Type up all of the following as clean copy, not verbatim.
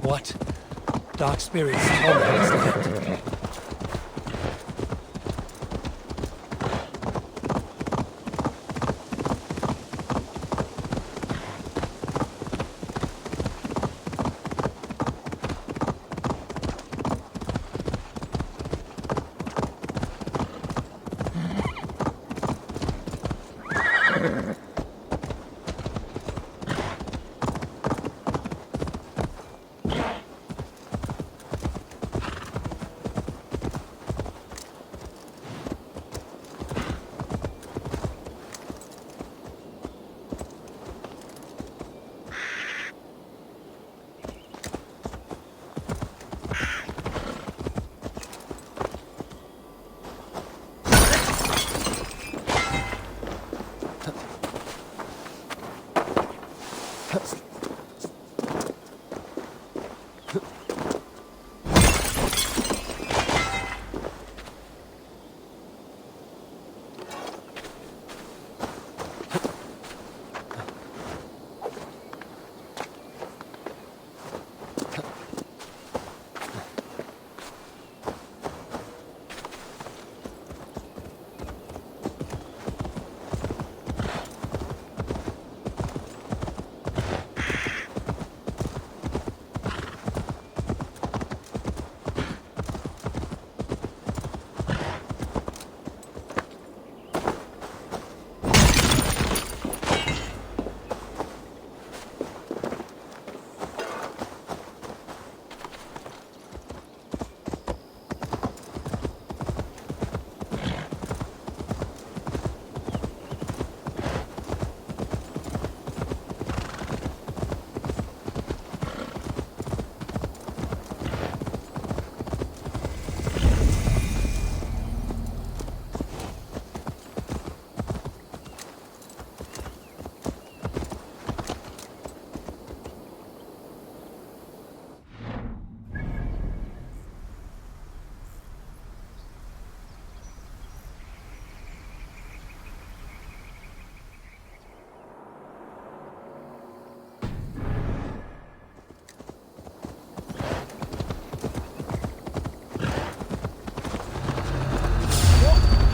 What? Dark spirits always tempted.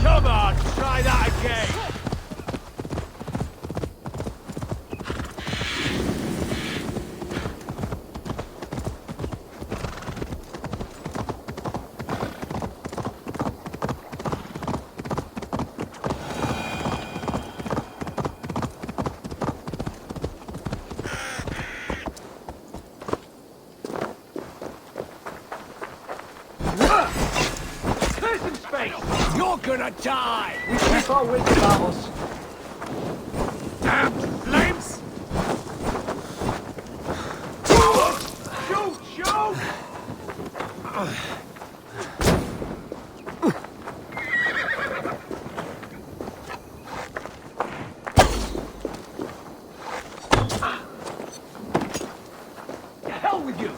Come on, try that again! You're gonna die! We keep our wits about us. Damn flames! Shoot! Shoot! To hell with you!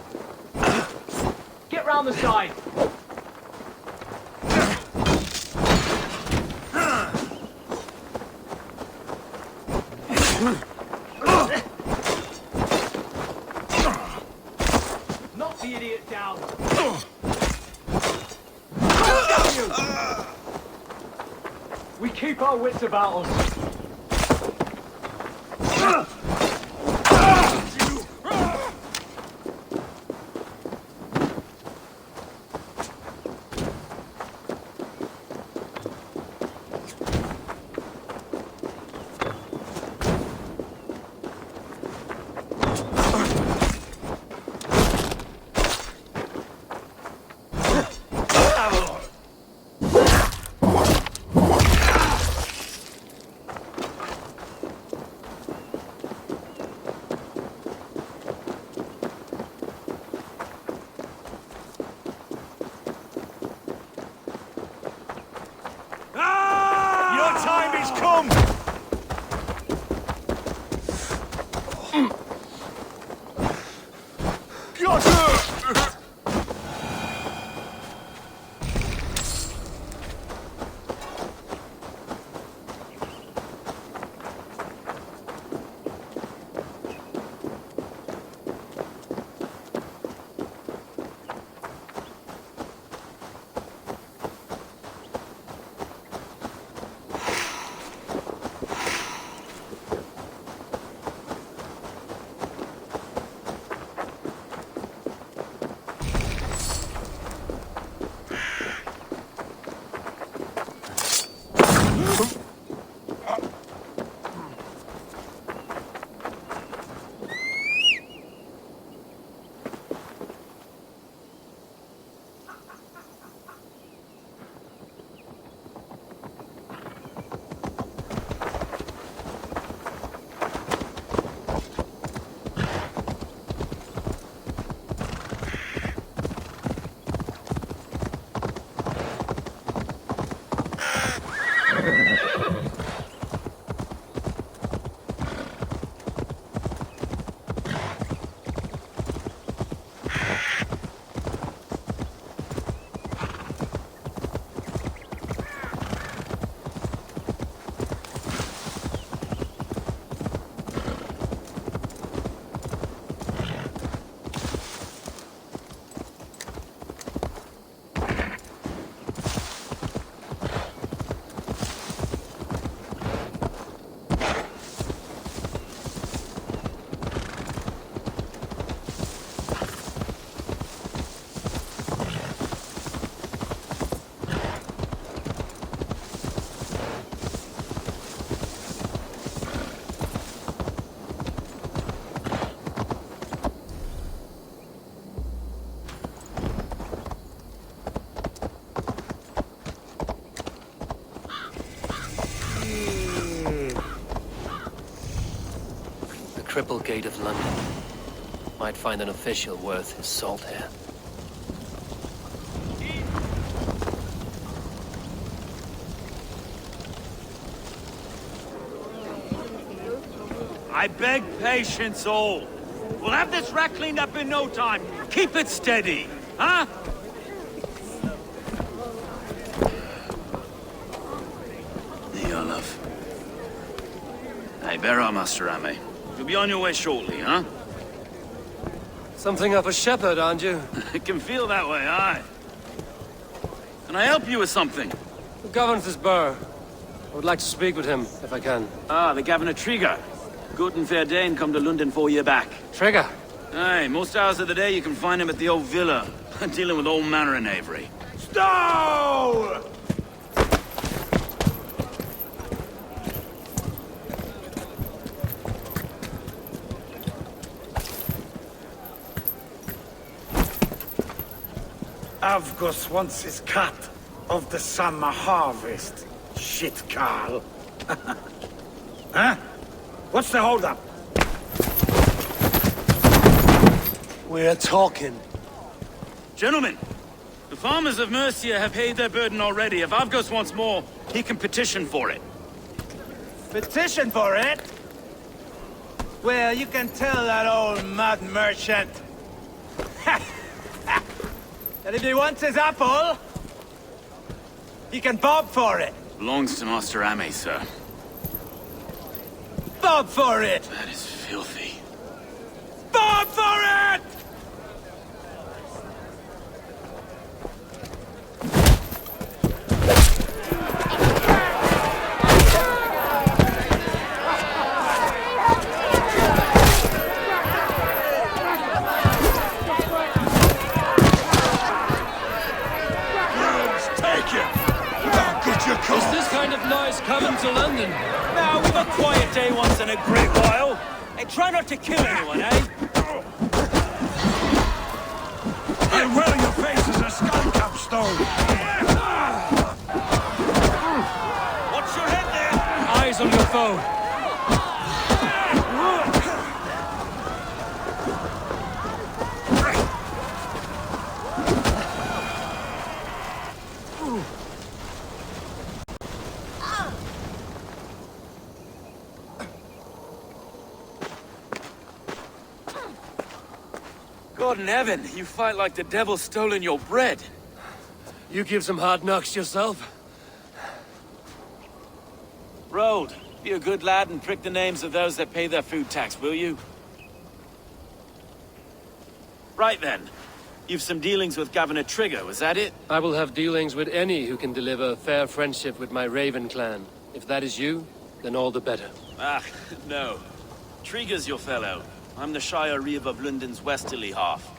Get round the side! Knock the idiot down! We keep our wits about us. triple gate of London. Might find an official worth his salt here. I beg patience, all. We'll have this wreck cleaned up in no time. Keep it steady, huh? Here, love. Hey, bear up, Master Ame. You'll be on your way shortly, huh? Something of a shepherd, aren't you? It can feel that way, aye. Can I help you with something? Who governs this burr? I would like to speak with him, if I can. Ah, the Governor Trigger. Good and fair Dane come to London 4 year back. Trigger! Aye, most hours of the day you can find him at the old villa, dealing with all manner of knavery. Stow! Avgos wants his cut of the summer harvest. Shit, Carl. Huh? What's the holdup? We're talking. Gentlemen, the farmers of Mercia have paid their burden already. If Avgos wants more, he can petition for it. Petition for it? Well, you can tell that old mud merchant that if he wants his apple, he can bob for it. Belongs to Master Ame, sir. Bob for it! That is filthy. Bob for it! Is this kind of noise coming to London? Now, we've a quiet day once in a great while. And try not to kill anyone, eh? And well, your face is a skull capstone. Watch your head there! Eyes on your foe. God in heaven, you fight like the devil's stolen your bread. You give some hard knocks yourself. Road, be a good lad and prick the names of those that pay their food tax, will you? Right then. You've some dealings with Governor Trigger, was that it? I will have dealings with any who can deliver fair friendship with my Raven clan. If that is you, then all the better. Ah, no. Trigger's your fellow. I'm the Shire Reeve of London's westerly half.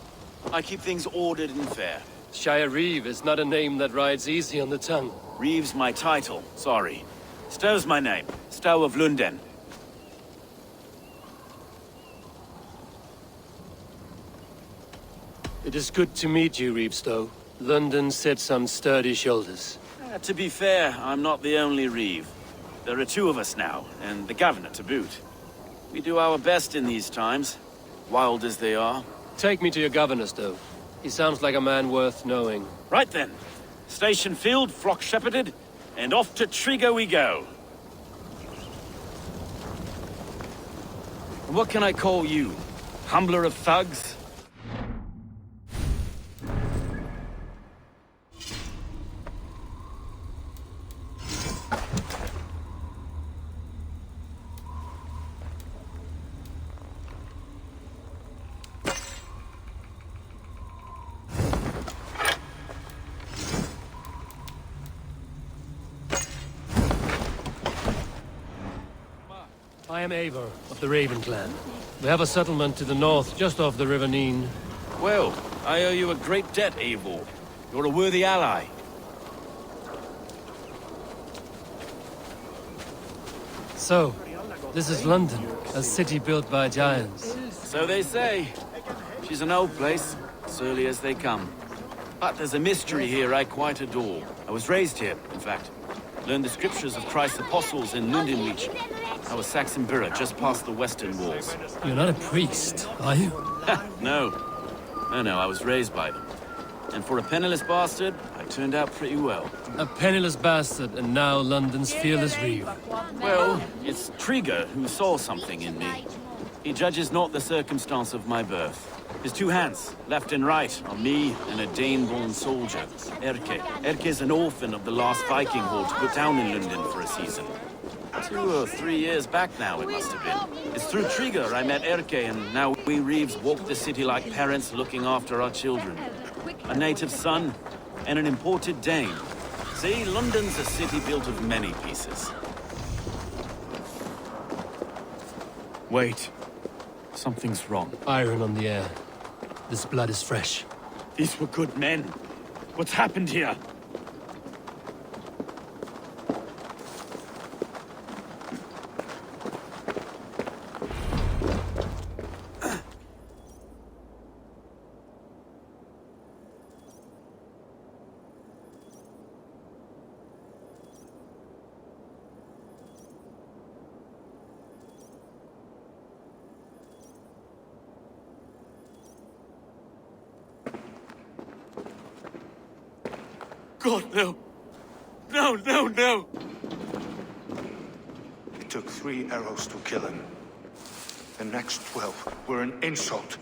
I keep things ordered and fair. Shire Reeve is not a name that rides easy on the tongue. Reeve's my title, sorry. Stow's my name. Stow of London. It is good to meet you, Reevestow. London sits on sturdy shoulders. To be fair, I'm not the only Reeve. There are two of us now, and the Governor to boot. We do our best in these times, wild as they are. Take me to your governor, Stow. He sounds like a man worth knowing. Right then. Station filled, flock shepherded, and off to Trigger we go. And what can I call you? Humbler of thugs? I am Eivor of the Raven clan. We have a settlement to the north, just off the River Neen. Well, I owe you a great debt, Eivor. You're a worthy ally. So, this is London, a city built by giants. So they say. She's an old place, surly as they come. But there's a mystery here I quite adore. I was raised here, in fact. Learned the scriptures of Christ's apostles in Lundenreach. I was Saxon Borough, just past the western walls. You're not a priest, are you? No. No, I was raised by them. And for a penniless bastard, I turned out pretty well. A penniless bastard, and now London's fearless reeve. Well, it's Trigger who saw something in me. He judges not the circumstance of my birth. His two hands, left and right, on me and a Dane-born soldier, Erke. Erke's an orphan of the last Viking horde put down in London for a season. 2 or 3 years back now, it must have been. It's through Trigger I met Erke, and now we Reeves walk the city like parents looking after our children. A native son, and an imported Dane. See, London's a city built of many pieces. Wait. Something's wrong. Iron on the air. This blood is fresh. These were good men. What's happened here? God, no. No. It took 3 arrows to kill him. The next 12 were an insult.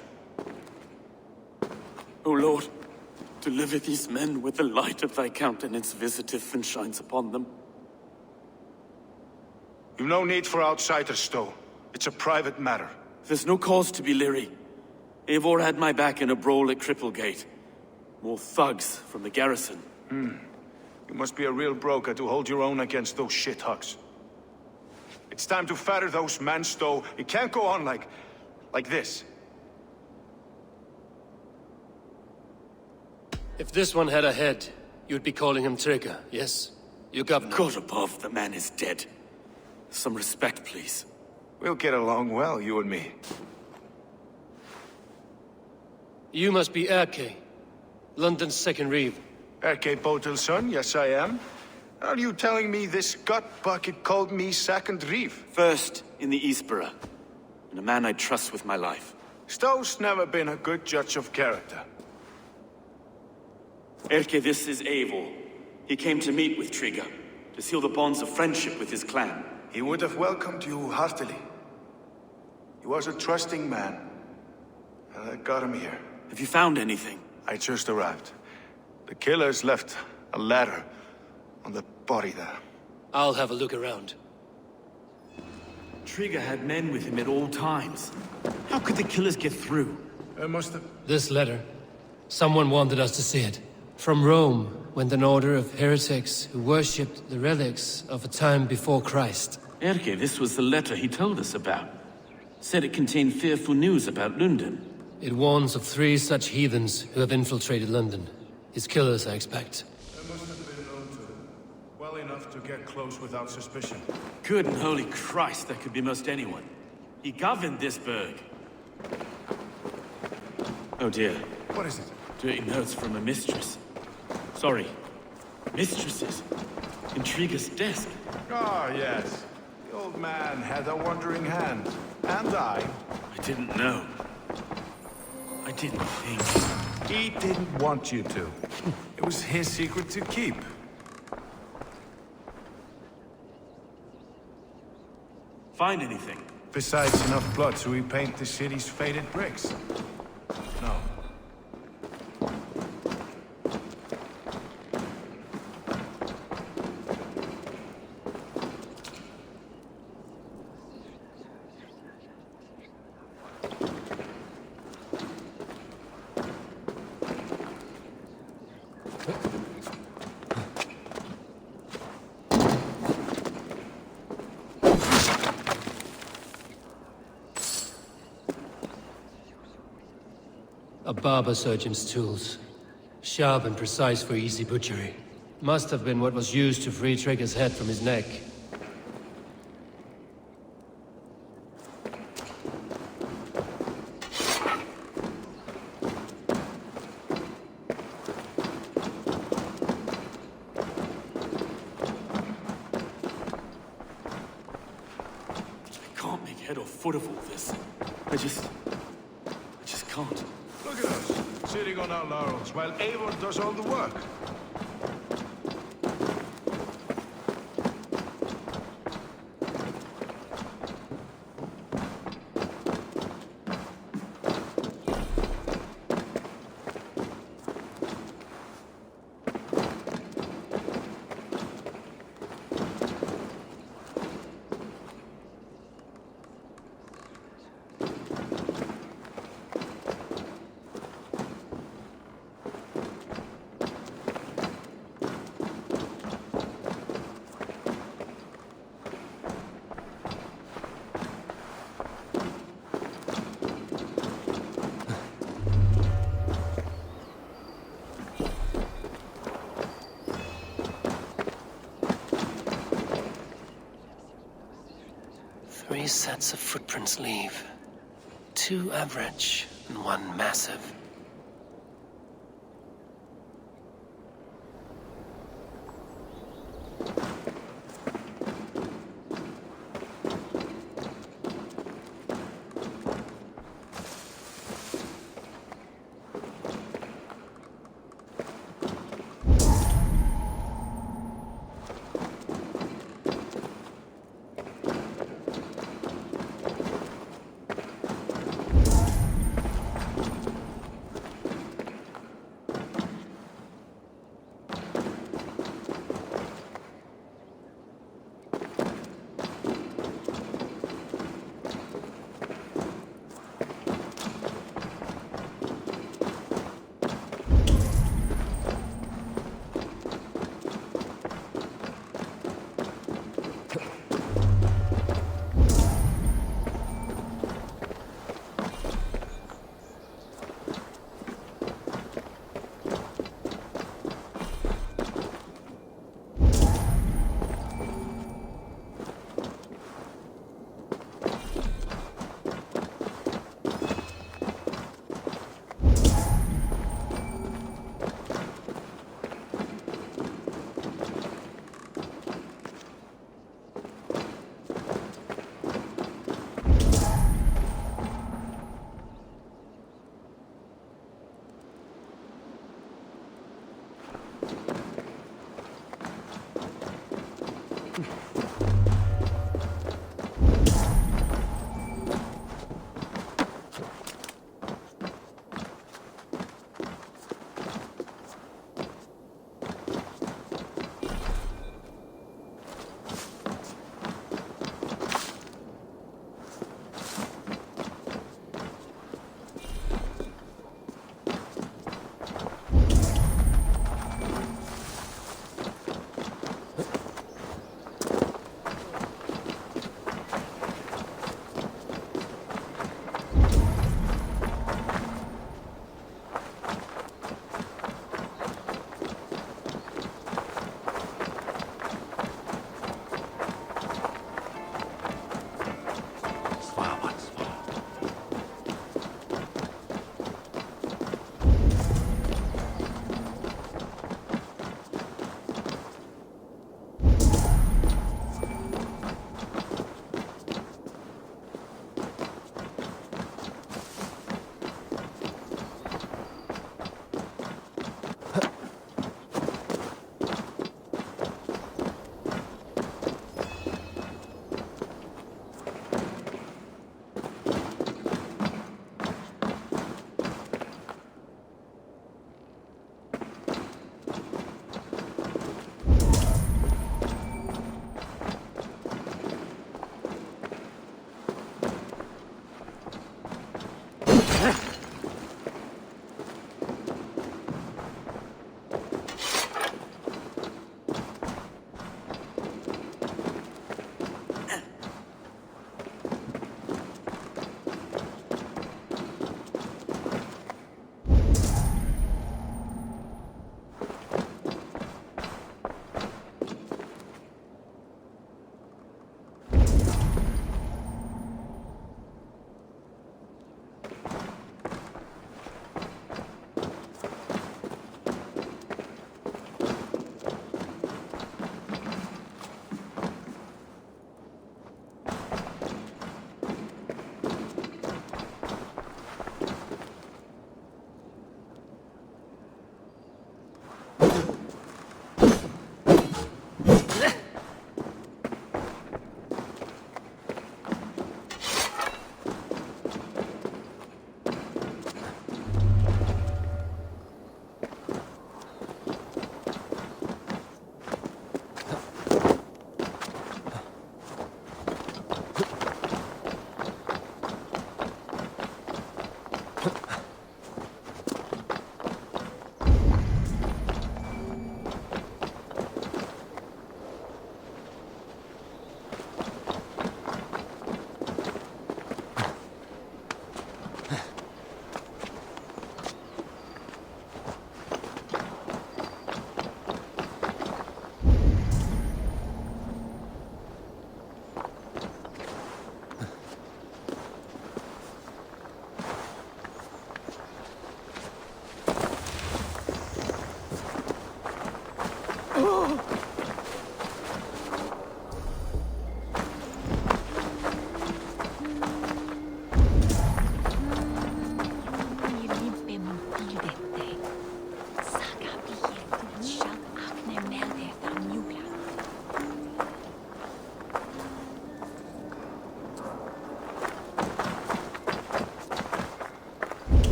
O Lord, deliver these men with the light of thy countenance visiteth and shines upon them. You've no need for outsiders, though. It's a private matter. There's no cause to be leery. Eivor had my back in a brawl at Cripplegate. More thugs from the garrison. You must be a real broker to hold your own against those shithugs. It's time to fetter those men, Stowe. It can't go on like this. If this one had a head, you'd be calling him Trigger, yes? You governor. God above, the man is dead. Some respect, please. We'll get along well, you and me. You must be Erke, London's second reeve. Erke Botel's son, yes I am. Are you telling me this gut bucket called me second reeve? First in the Eastborough, and a man I trust with my life. Stowe's never been a good judge of character. Erke, this is Eivor. He came to meet with Trigger, to seal the bonds of friendship with his clan. He would have welcomed you heartily. He was a trusting man. And I got him here. Have you found anything? I just arrived. The killers left a ladder on the body there. I'll have a look around. Trigger had men with him at all times. How could the killers get through? I must have... This letter. Someone wanted us to see it. From Rome went an order of heretics who worshipped the relics of a time before Christ. Erke, this was the letter he told us about. Said it contained fearful news about London. It warns of 3 such heathens who have infiltrated London. His killers, I expect. I must have been known to him. Well enough to get close without suspicion. Good and holy Christ, that could be most anyone. He governed this burg. Oh dear. What is it? Dirty notes from a mistress. Sorry. Mistresses. In Trigger's desk. Ah, yes. The old man had a wandering hand. And I. I didn't know. I didn't think. He didn't want you to. It was his secret to keep. Find anything? Besides enough blood to repaint the city's faded bricks. No. A barber surgeon's tools. Sharp and precise for easy butchery. Must have been what was used to free Trigger's head from his neck. head or foot of all this. I just can't. Look at us, sitting on our laurels, while Eivor does all the work. Three sets of footprints leave. Two average and one massive.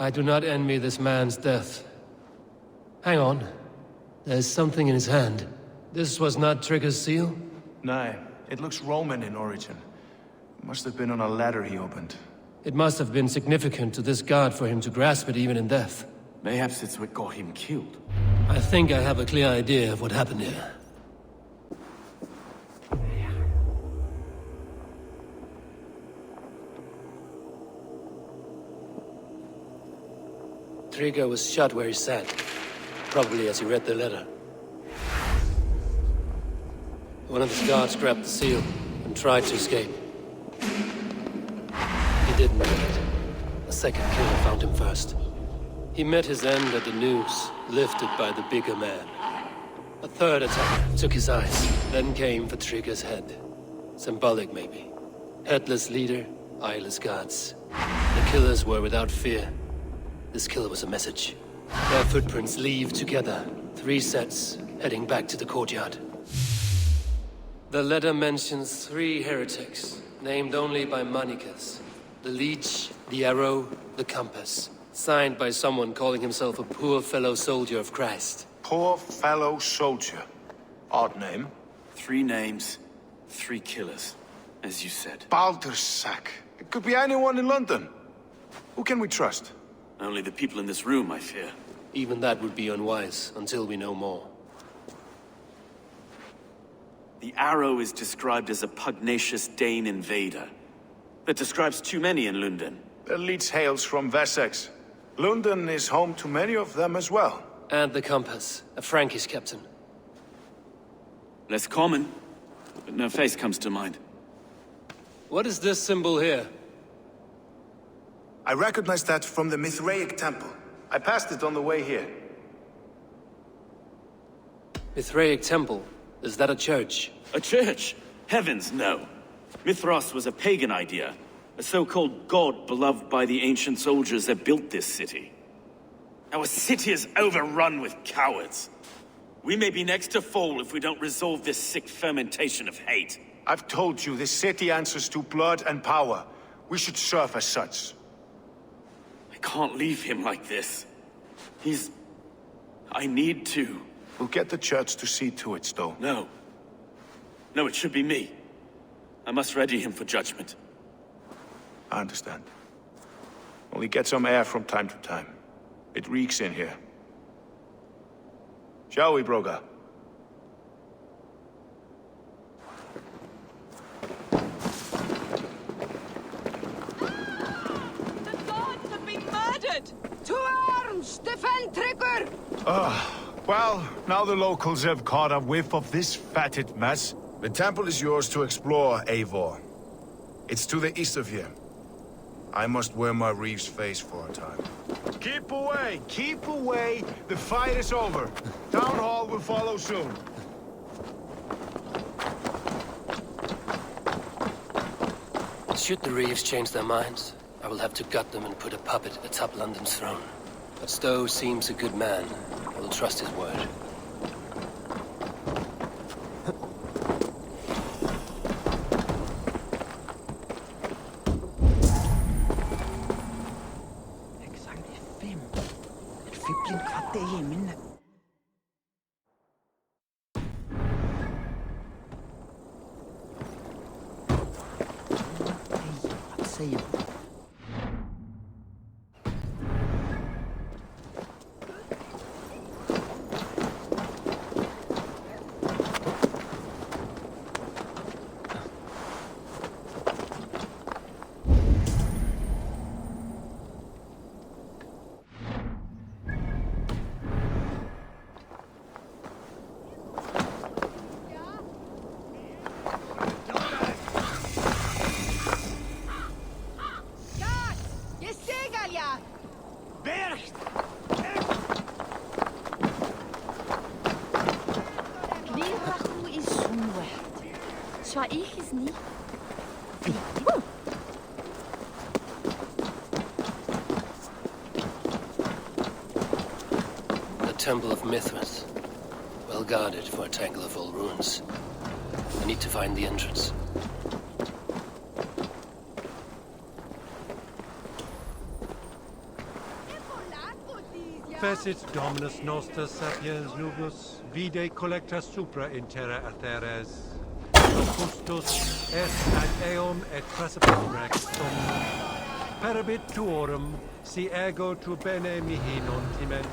I do not envy this man's death. Hang on. There's something in his hand. This was not Trigger's seal? Nah, it looks Roman in origin. Must have been on a ladder he opened. It must have been significant to this god for him to grasp it even in death. Mayhaps it's what got him killed. I think I have a clear idea of what happened here. Trigger was shot where he sat, probably as he read the letter. One of his guards grabbed the seal and tried to escape. He didn't make it. A second killer found him first. He met his end at the noose, lifted by the bigger man. A third attack took his eyes, then came for Trigger's head. Symbolic, maybe. Headless leader, eyeless guards. The killers were without fear. This killer was a message. Their footprints leave together. 3 sets, heading back to the courtyard. The letter mentions 3 heretics, named only by monikers. The Leech, the Arrow, the Compass. Signed by someone calling himself a poor fellow soldier of Christ. Poor fellow soldier. Odd name. 3 names, 3 killers, as you said. Baldersack. It could be anyone in London. Who can we trust? Only the people in this room, I fear. Even that would be unwise, until we know more. The Arrow is described as a pugnacious Dane invader. That describes too many in London. The Leech hails from Wessex. London is home to many of them as well. And the Compass, a Frankish captain. Less common, but no face comes to mind. What is this symbol here? I recognize that from the Mithraic temple. I passed it on the way here. Mithraic temple? Is that a church? A church? Heavens, no. Mithras was a pagan idea. A so-called god beloved by the ancient soldiers that built this city. Our city is overrun with cowards. We may be next to fall if we don't resolve this sick fermentation of hate. I've told you, this city answers to blood and power. We should serve as such. I can't leave him like this. I need to. We'll get the church to see to it, Stowe. No. No, it should be me. I must ready him for judgment. I understand. Only get some air from time to time. It reeks in here. Shall we, Broga? The gods have been murdered! To arms! Defend Trigger! Well, now the locals have caught a whiff of this fatted mess. The temple is yours to explore, Eivor. It's to the east of here. I must wear my Reeve's face for a time. Keep away! Keep away! The fight is over. Town Hall will follow soon. Should the Reeves change their minds, I will have to gut them and put a puppet atop London's throne. But Stowe seems a good man. I will trust his word. Temple of Mithras. Well guarded for a tangle of old ruins. I need to find the entrance. Confessit Dominus noster sapiens nubus, vide collecta supra in terra atheres. Justus est ad eum et precipit rex dominum. Perabit tuorum, si ego tu bene mihi non timent.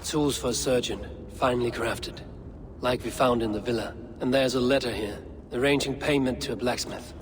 Tools for a surgeon, finely crafted. Like we found in the villa. And there's a letter here, arranging payment to a blacksmith.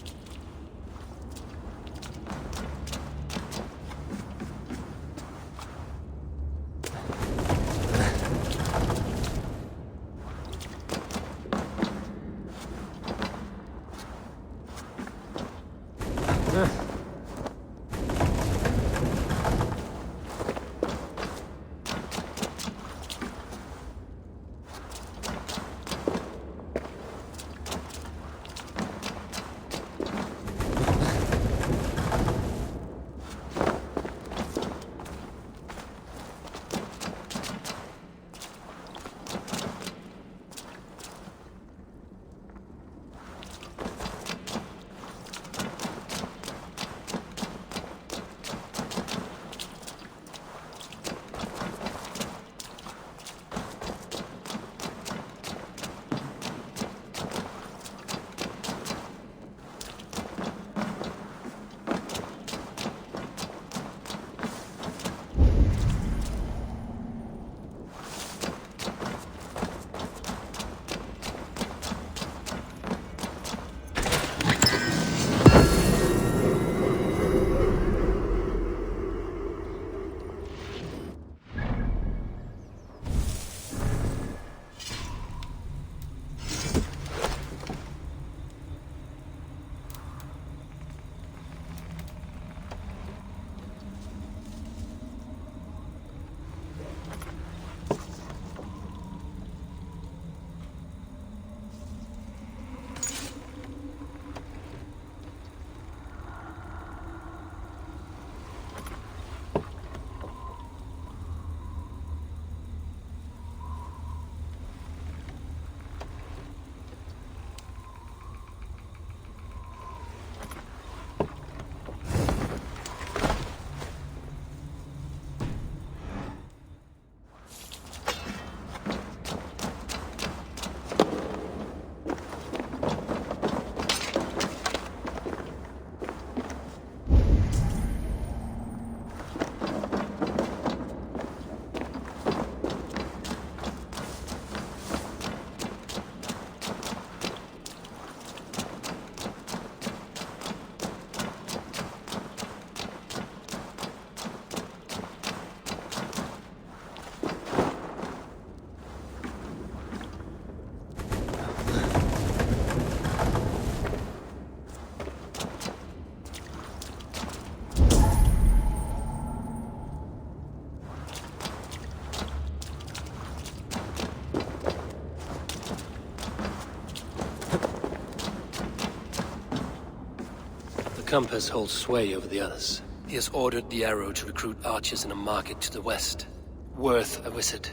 compass holds sway over the others. He has ordered the Arrow to recruit archers in a market to the west. Worth a visit.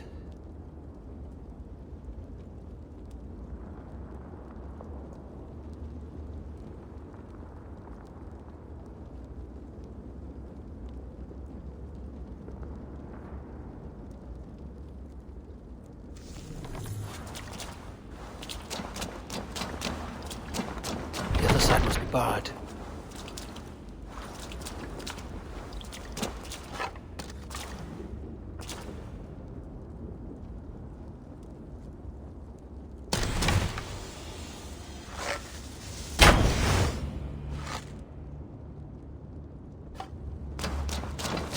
The other side must be barred.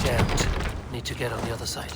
Jammed. Need to get on the other side.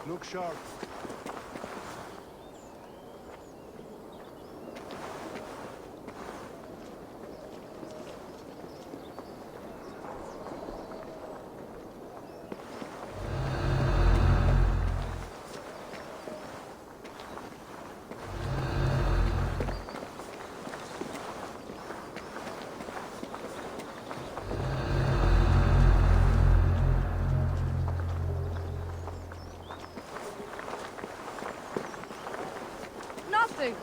Look sharp. Nothing.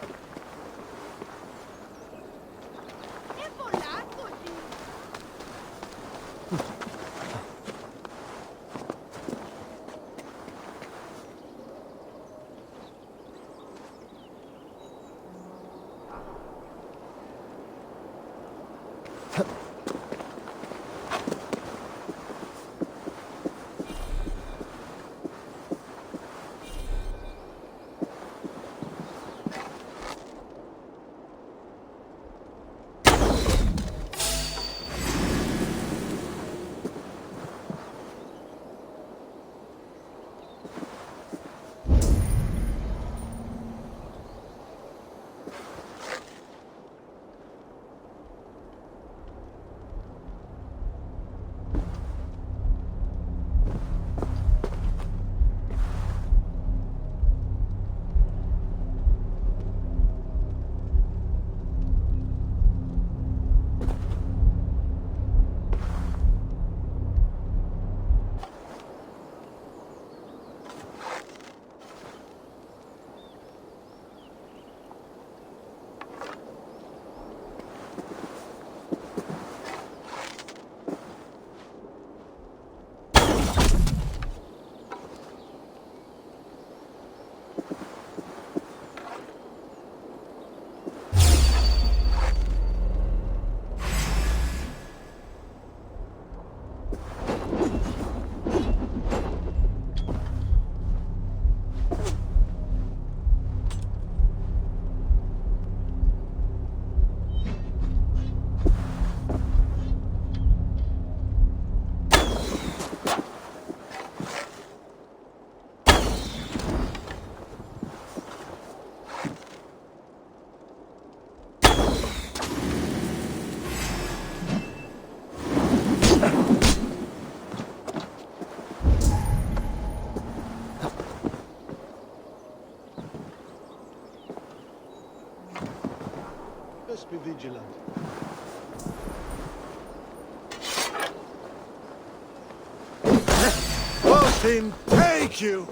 Just be vigilant. Martin, take you!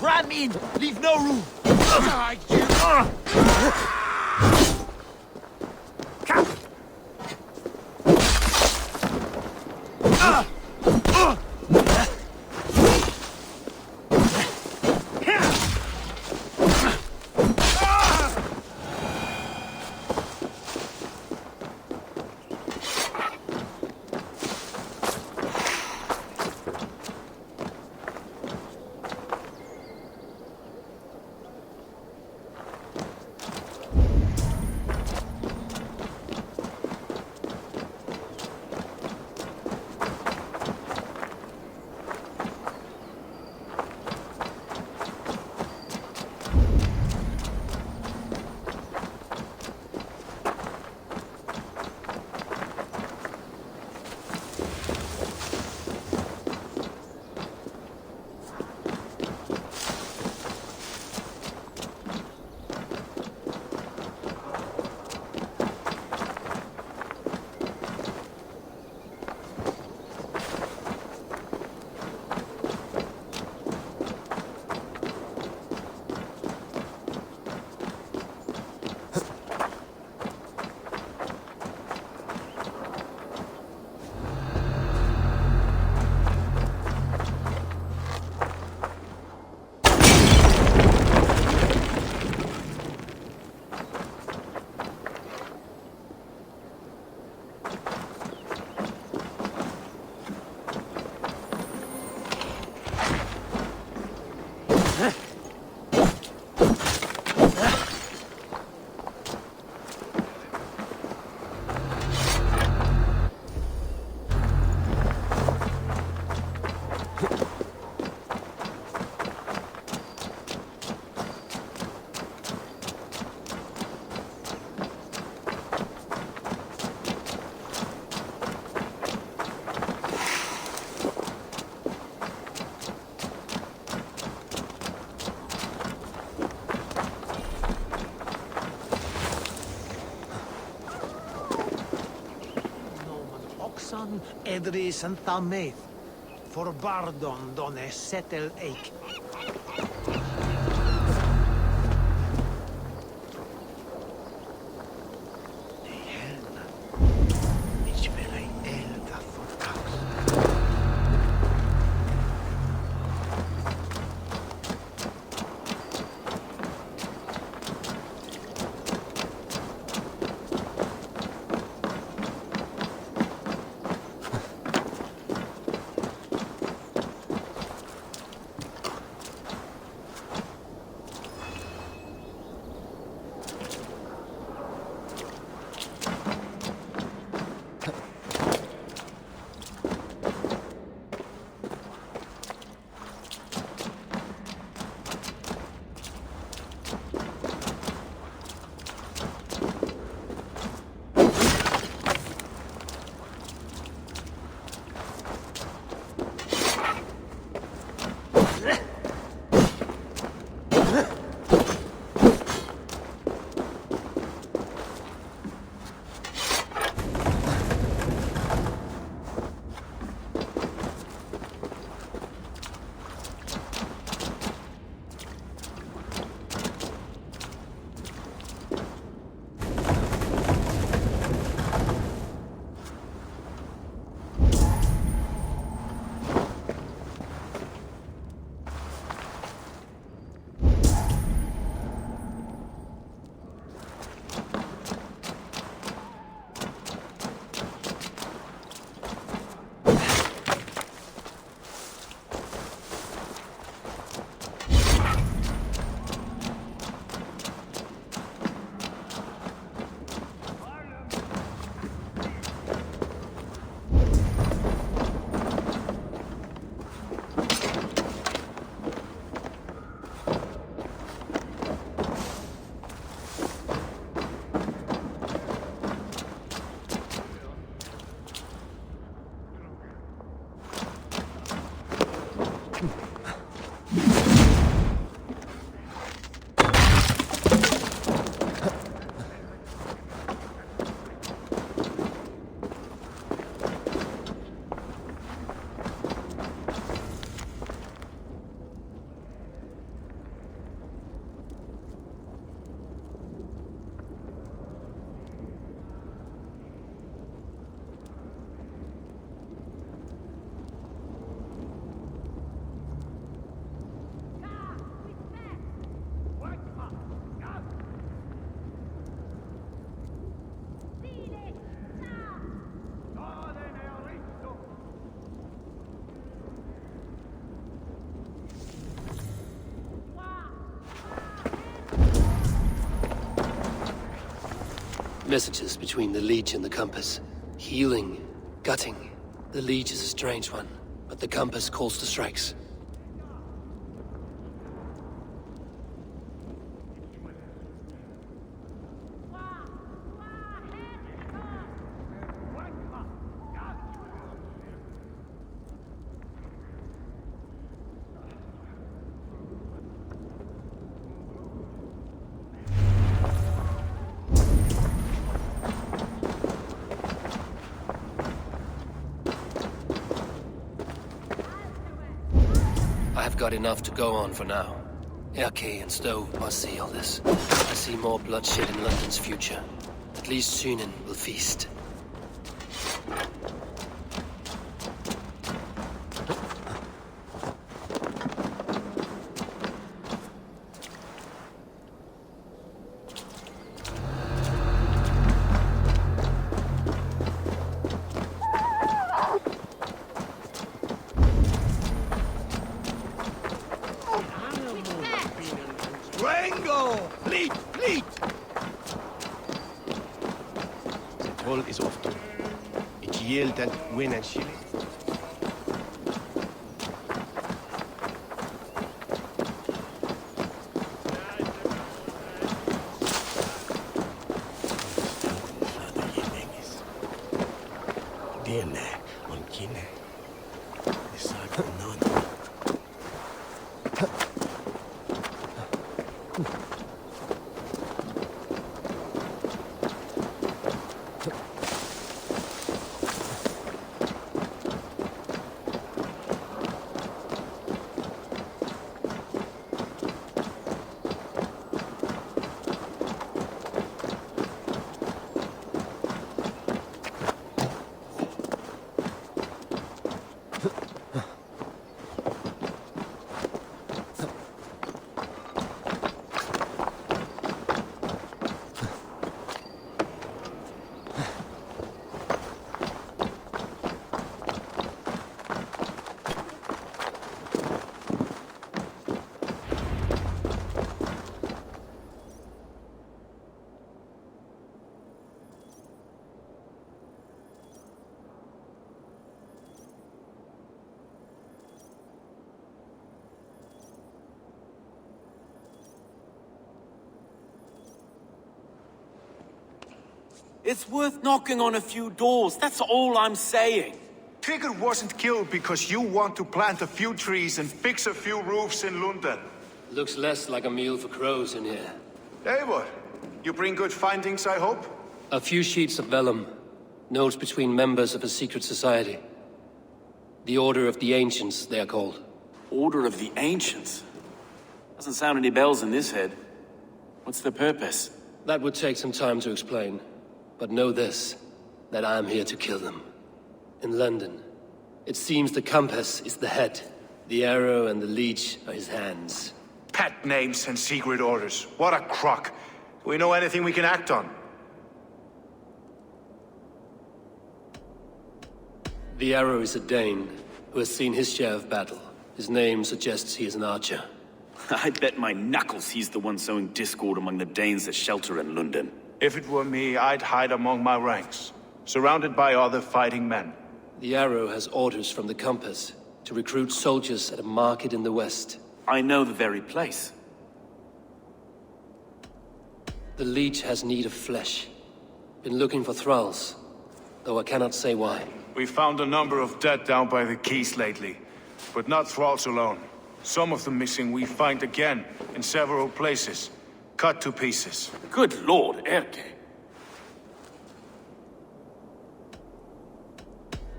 Ram in! Leave no room! Edris and Thalmeth, for Bardon don settle ache. Messages between the Leech and the Compass. Healing, gutting. The Leech is a strange one, but the Compass calls the strikes. I've got enough to go on for now. Erke and Stowe must see all this. I see more bloodshed in London's future. At least Sunan will feast. Toll is often. Ik yield and win and shilling. Denne on kine. Isaac non. It's worth knocking on a few doors, that's all I'm saying. Trigger wasn't killed because you want to plant a few trees and fix a few roofs in London. Looks less like a meal for crows in here. Eivor, you bring good findings, I hope? A few sheets of vellum. Notes between members of a secret society. The Order of the Ancients, they are called. Order of the Ancients? Doesn't sound any bells in this head. What's the purpose? That would take some time to explain. But know this, that I am here to kill them. In London, it seems the Compass is the head. The arrow and the leech are his hands. Pet names and secret orders. What a crock. Do we know anything we can act on? The arrow is a Dane, who has seen his share of battle. His name suggests he is an archer. I bet my knuckles he's the one sowing discord among the Danes that shelter in London. If it were me, I'd hide among my ranks, surrounded by other fighting men. The arrow has orders from the Compass to recruit soldiers at a market in the west. I know the very place. The leech has need of flesh. Been looking for thralls, though I cannot say why. We found a number of dead down by the quays lately, but not thralls alone. Some of the missing we find again in several places, cut to pieces. Good lord, Erke.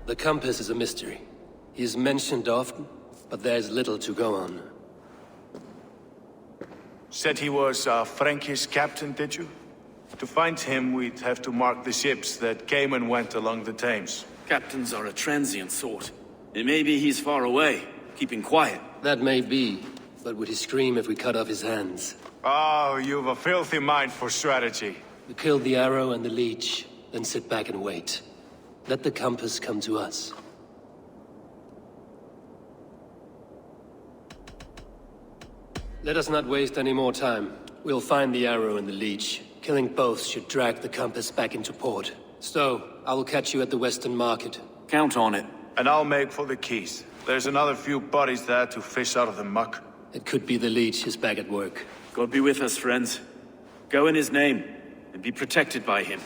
The Compass is a mystery. He is mentioned often, but there's little to go on. Said he was a Frankish captain, did you? To find him, we'd have to mark the ships that came and went along the Thames. Captains are a transient sort. It may be he's far away, keeping quiet. That may be, but would he scream if we cut off his hands? Oh, you've a filthy mind for strategy. We kill the arrow and the leech, then sit back and wait. Let the Compass come to us. Let us not waste any more time. We'll find the arrow and the leech, Killing both should drag the compass back into port. Stowe, I will catch you at the Western Market. Count on it. And I'll make for the keys. There's another few bodies there to fish out of the muck. It could be the Leech is back at work. God be with us, friends. Go in his name, and be protected by him.